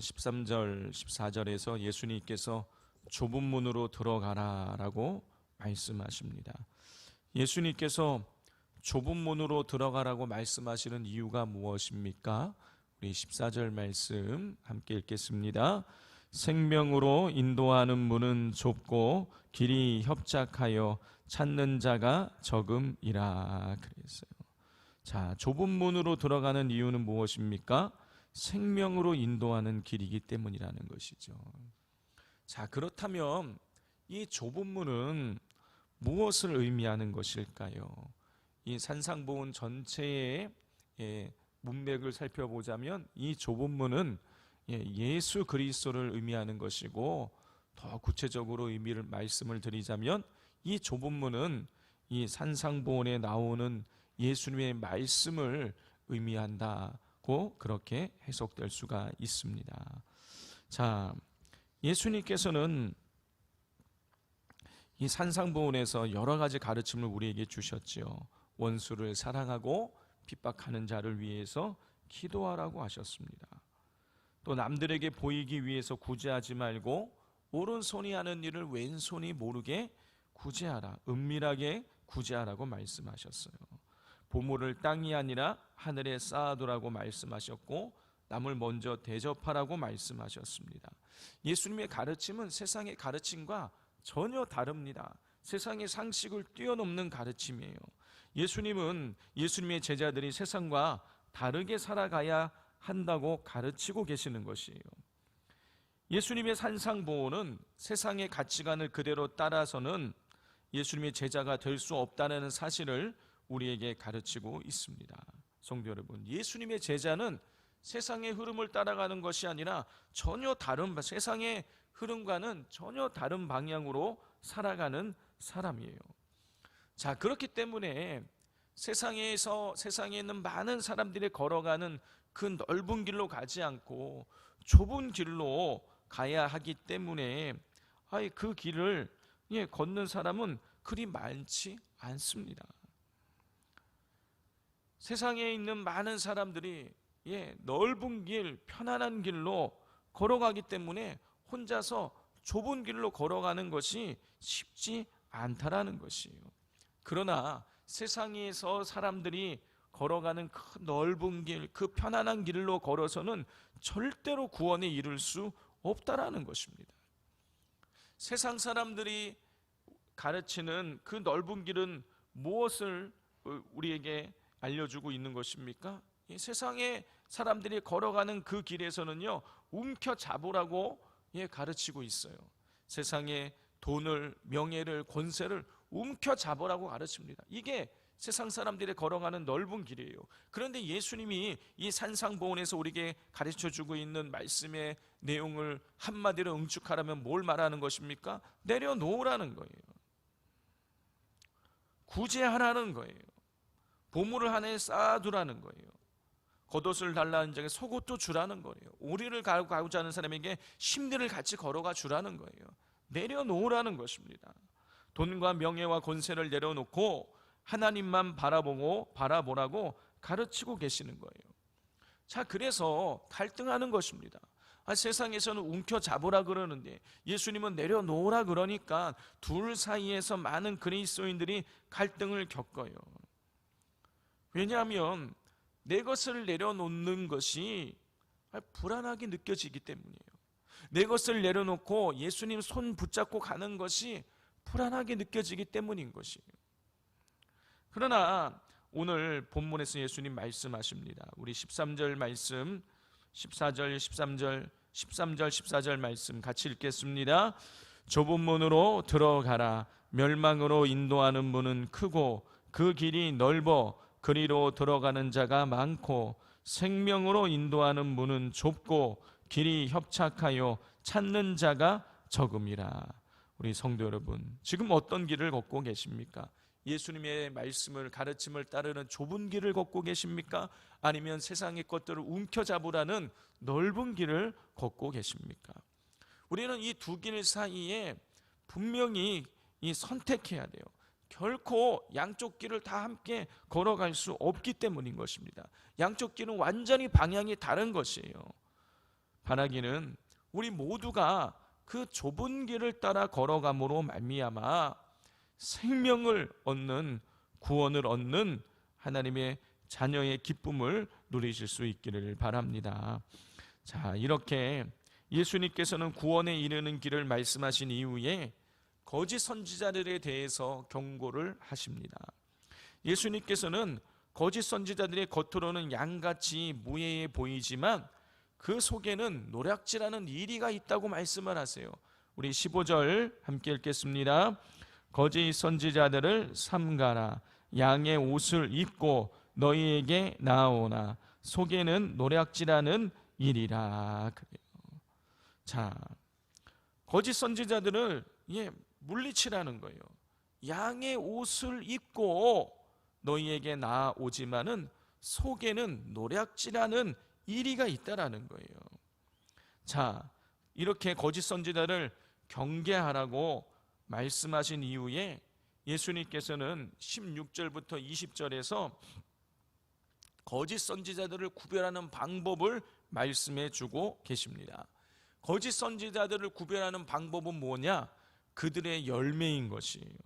13절 14절에서 예수님께서 좁은 문으로 들어가라라고 말씀하십니다. 예수님께서 좁은 문으로 들어가라고 말씀하시는 이유가 무엇입니까? 우리 14절 말씀 함께 읽겠습니다. 생명으로 인도하는 문은 좁고 길이 협착하여 찾는 자가 적음이라 그랬어요. 자, 좁은 문으로 들어가는 이유는 무엇입니까? 생명으로 인도하는 길이기 때문이라는 것이죠. 자, 그렇다면 이 좁은 문은 무엇을 의미하는 것일까요? 이 산상보훈 전체의 문맥을 살펴보자면 이 좁은 문은 예수 그리스도를 의미하는 것이고, 더 구체적으로 말씀을 드리자면 이 좁은 문은 이 산상보훈에 나오는 예수님의 말씀을 의미한다고 그렇게 해석될 수가 있습니다. 자, 예수님께서는 이 산상보훈에서 여러 가지 가르침을 우리에게 주셨지요. 원수를 사랑하고 핍박하는 자를 위해서 기도하라고 하셨습니다. 또 남들에게 보이기 위해서 구제하지 말고 오른손이 하는 일을 왼손이 모르게 구제하라, 은밀하게 구제하라고 말씀하셨어요. 보물을 땅이 아니라 하늘에 쌓아두라고 말씀하셨고, 남을 먼저 대접하라고 말씀하셨습니다. 예수님의 가르침은 세상의 가르침과 전혀 다릅니다. 세상의 상식을 뛰어넘는 가르침이에요. 예수님은 예수님의 제자들이 세상과 다르게 살아가야 한다고 가르치고 계시는 것이에요. 예수님의 산상보훈은 세상의 가치관을 그대로 따라서는 예수님의 제자가 될 수 없다는 사실을 우리에게 가르치고 있습니다. 성도 여러분, 예수님의 제자는 세상의 흐름을 따라가는 것이 아니라 전혀 다른, 세상의 흐름과는 전혀 다른 방향으로 살아가는 사람이에요. 자, 그렇기 때문에 세상에 있는 많은 사람들이 걸어가는 그 넓은 길로 가지 않고 좁은 길로 가야 하기 때문에 그 길을 걷는 사람은 그리 많지 않습니다. 세상에 있는 많은 사람들이 넓은 길, 편안한 길로 걸어가기 때문에 혼자서 좁은 길로 걸어가는 것이 쉽지 않다라는 것이에요. 그러나 세상에서 사람들이 걸어가는 그 넓은 길, 그 편안한 길로 걸어서는 절대로 구원에 이를 수 없다라는 것입니다. 세상 사람들이 가르치는 그 넓은 길은 무엇을 우리에게 알려주고 있는 것입니까? 이 세상의 사람들이 걸어가는 그 길에서는요, 움켜잡으라고 가르치고 있어요. 세상의 돈을, 명예를, 권세를 움켜잡으라고 가르칩니다. 이게 세상 사람들이 걸어가는 넓은 길이에요. 그런데 예수님이 이 산상보훈에서 우리에게 가르쳐주고 있는 말씀의 내용을 한마디로 응축하라면 뭘 말하는 것입니까? 내려놓으라는 거예요. 구제하라는 거예요. 보물을 하나에 쌓아두라는 거예요. 겉옷을 달라는 자에게 속옷도 주라는 거예요. 오리를 가고자 하는 사람에게 심리를 같이 걸어가 주라는 거예요. 내려놓으라는 것입니다. 돈과 명예와 권세를 내려놓고 하나님만 바라보라고 가르치고 계시는 거예요. 자, 그래서 갈등하는 것입니다. 세상에서는 움켜잡으라 그러는데 예수님은 내려놓으라 그러니까 둘 사이에서 많은 그리스도인들이 갈등을 겪어요. 왜냐하면 내 것을 내려놓는 것이 불안하게 느껴지기 때문이에요. 내 것을 내려놓고 예수님 손 붙잡고 가는 것이 불안하게 느껴지기 때문인 것이에요. 그러나 오늘 본문에서 예수님 말씀하십니다. 우리 13절 말씀, 14절, 14절 말씀 같이 읽겠습니다. 좁은 문으로 들어가라. 멸망으로 인도하는 문은 크고 그 길이 넓어 그리로 들어가는 자가 많고 생명으로 인도하는 문은 좁고 길이 협착하여 찾는 자가 적음이라. 우리 성도 여러분, 지금 어떤 길을 걷고 계십니까? 예수님의 말씀을, 가르침을 따르는 좁은 길을 걷고 계십니까? 아니면 세상의 것들을 움켜잡으라는 넓은 길을 걷고 계십니까? 우리는 이 두 길 사이에 분명히 선택해야 돼요. 결코 양쪽 길을 다 함께 걸어갈 수 없기 때문인 것입니다. 양쪽 길은 완전히 방향이 다른 것이에요. 바라기는 우리 모두가 그 좁은 길을 따라 걸어감으로 말미암아 생명을 얻는, 구원을 얻는 하나님의 자녀의 기쁨을 누리실 수 있기를 바랍니다. 자, 이렇게 예수님께서는 구원에 이르는 길을 말씀하신 이후에 거짓 선지자들에 대해서 경고를 하십니다. 예수님께서는 거짓 선지자들의 겉으로는 양같이 무해해 보이지만 그 속에는 노략질하는 이리가 있다고 말씀을 하세요. 우리 15절 함께 읽겠습니다. 거짓 선지자들을 삼가라. 양의 옷을 입고 너희에게 나아오나 속에는 노략질하는 일이라. 그래요. 자, 거짓 선지자들을 물리치라는 거예요. 양의 옷을 입고 너희에게 나아오지만은 속에는 노략질하는 이리가 있다라는 거예요. 자, 이렇게 거짓 선지자를 경계하라고 말씀하신 이후에 예수님께서는 16절부터 20절에서 거짓 선지자들을 구별하는 방법을 말씀해 주고 계십니다. 거짓 선지자들을 구별하는 방법은 뭐냐? 그들의 열매인 것이에요.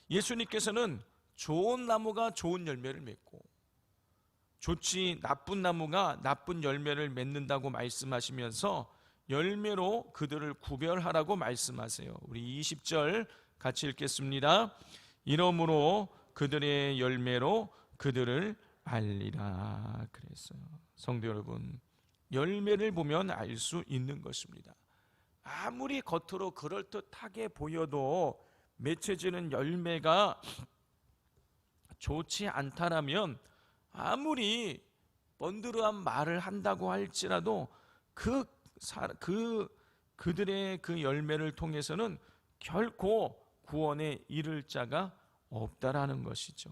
예수님께서는 좋은 나무가 좋은 열매를 맺고 나쁜 나무가 나쁜 열매를 맺는다고 말씀하시면서 열매로 그들을 구별하라고 말씀하세요. 우리 20절 같이 읽겠습니다. 이러므로 그들의 열매로 그들을 알리라 그랬어요. 성도 여러분, 열매를 보면 알 수 있는 것입니다. 아무리 겉으로 그럴듯하게 보여도 맺혀지는 열매가 좋지 않다라면 아무리 번드르한 말을 한다고 할지라도 그들의 그 열매를 통해서는 결코 구원에 이를 자가 없다라는 것이죠.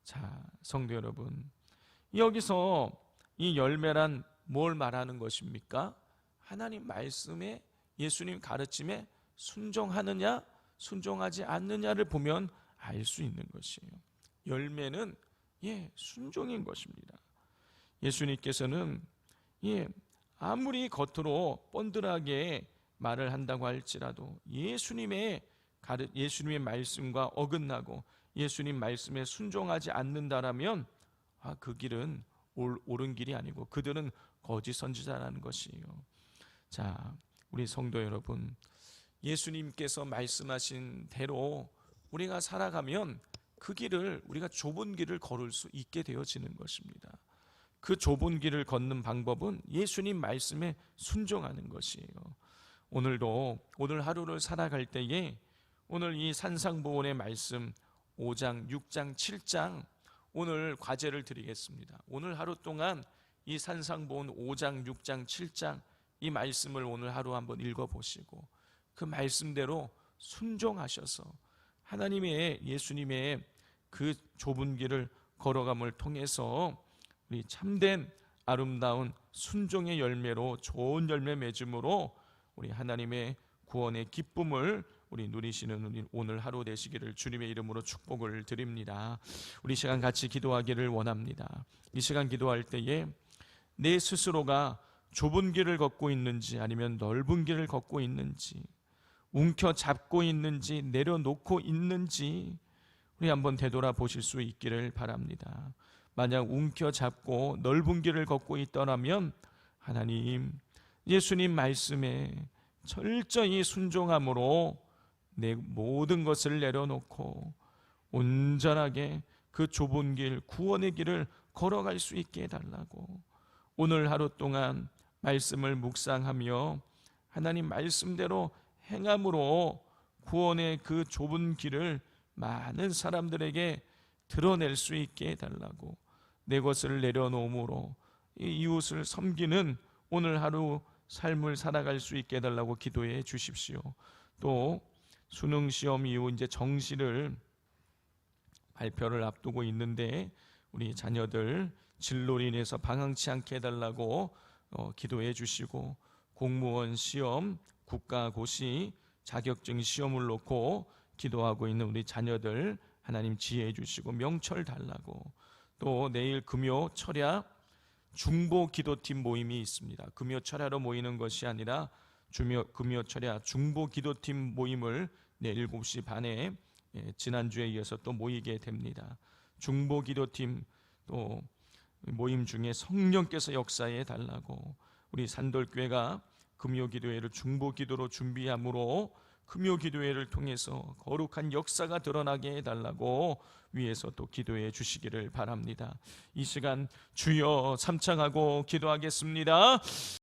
자, 성도 여러분, 여기서 이 열매란 뭘 말하는 것입니까? 하나님 말씀에, 예수님 가르침에 순종하느냐 순종하지 않느냐를 보면 알 수 있는 것이에요. 열매는 순종인 것입니다. 예수님께서는 아무리 겉으로 뻔들하게 말을 한다고 할지라도 예수님의 말씀과 어긋나고 예수님 말씀에 순종하지 않는다라면 그 길은 옳은 길이 아니고 그들은 거짓 선지자라는 것이에요. 자, 우리 성도 여러분, 예수님께서 말씀하신 대로 우리가 살아가면 그 길을, 우리가 좁은 길을 걸을 수 있게 되어지는 것입니다. 그 좁은 길을 걷는 방법은 예수님 말씀에 순종하는 것이에요. 오늘 하루를 살아갈 때에 오늘 이 산상보훈의 말씀 5장, 6장, 7장 오늘 과제를 드리겠습니다. 오늘 하루 동안 이 산상보훈 5장, 6장, 7장 이 말씀을 오늘 하루 한번 읽어보시고 그 말씀대로 순종하셔서 하나님의, 예수님의 그 좁은 길을 걸어감을 통해서 우리 참된 아름다운 순종의 열매로 좋은 열매 맺음으로 우리 하나님의 구원의 기쁨을 우리 누리시는 우리 오늘 하루 되시기를 주님의 이름으로 축복을 드립니다. 우리 시간 같이 기도하기를 원합니다. 이 시간 기도할 때에 내 스스로가 좁은 길을 걷고 있는지 아니면 넓은 길을 걷고 있는지, 움켜잡고 있는지 내려놓고 있는지 우리 한번 되돌아보실 수 있기를 바랍니다. 만약 움켜잡고 넓은 길을 걷고 있더라면 하나님, 예수님 말씀에 철저히 순종함으로 내 모든 것을 내려놓고 온전하게 그 좁은 길, 구원의 길을 걸어갈 수 있게 해달라고 오늘 하루 동안 말씀을 묵상하며 하나님 말씀대로 행함으로 구원의 그 좁은 길을 많은 사람들에게 드러낼 수 있게 해달라고, 내 것을 내려놓음으로 이웃을 섬기는 오늘 하루 삶을 살아갈 수 있게 해달라고 기도해 주십시오. 또 수능시험 이후 이제 정시를 발표를 앞두고 있는데 우리 자녀들 진로로 인해서 방황치 않게 해달라고 기도해 주시고, 공무원 시험, 국가고시, 자격증 시험을 놓고 기도하고 있는 우리 자녀들 하나님 지혜해 주시고 명철 달라고, 또 내일 금요 철야 중보 기도팀 모임이 있습니다. 금요 철야로 모이는 것이 아니라 금요 철야 중보 기도팀 모임을 내일 7시 반에 지난주에 이어서 또 모이게 됩니다. 중보 기도팀 또 모임 중에 성령께서 역사해 달라고, 우리 산돌교회가 금요 기도회를 중보 기도로 준비함으로 금요 기도회를 통해서 거룩한 역사가 드러나게 해달라고 위에서 또 기도해 주시기를 바랍니다. 이 시간 주여 삼창하고 기도하겠습니다.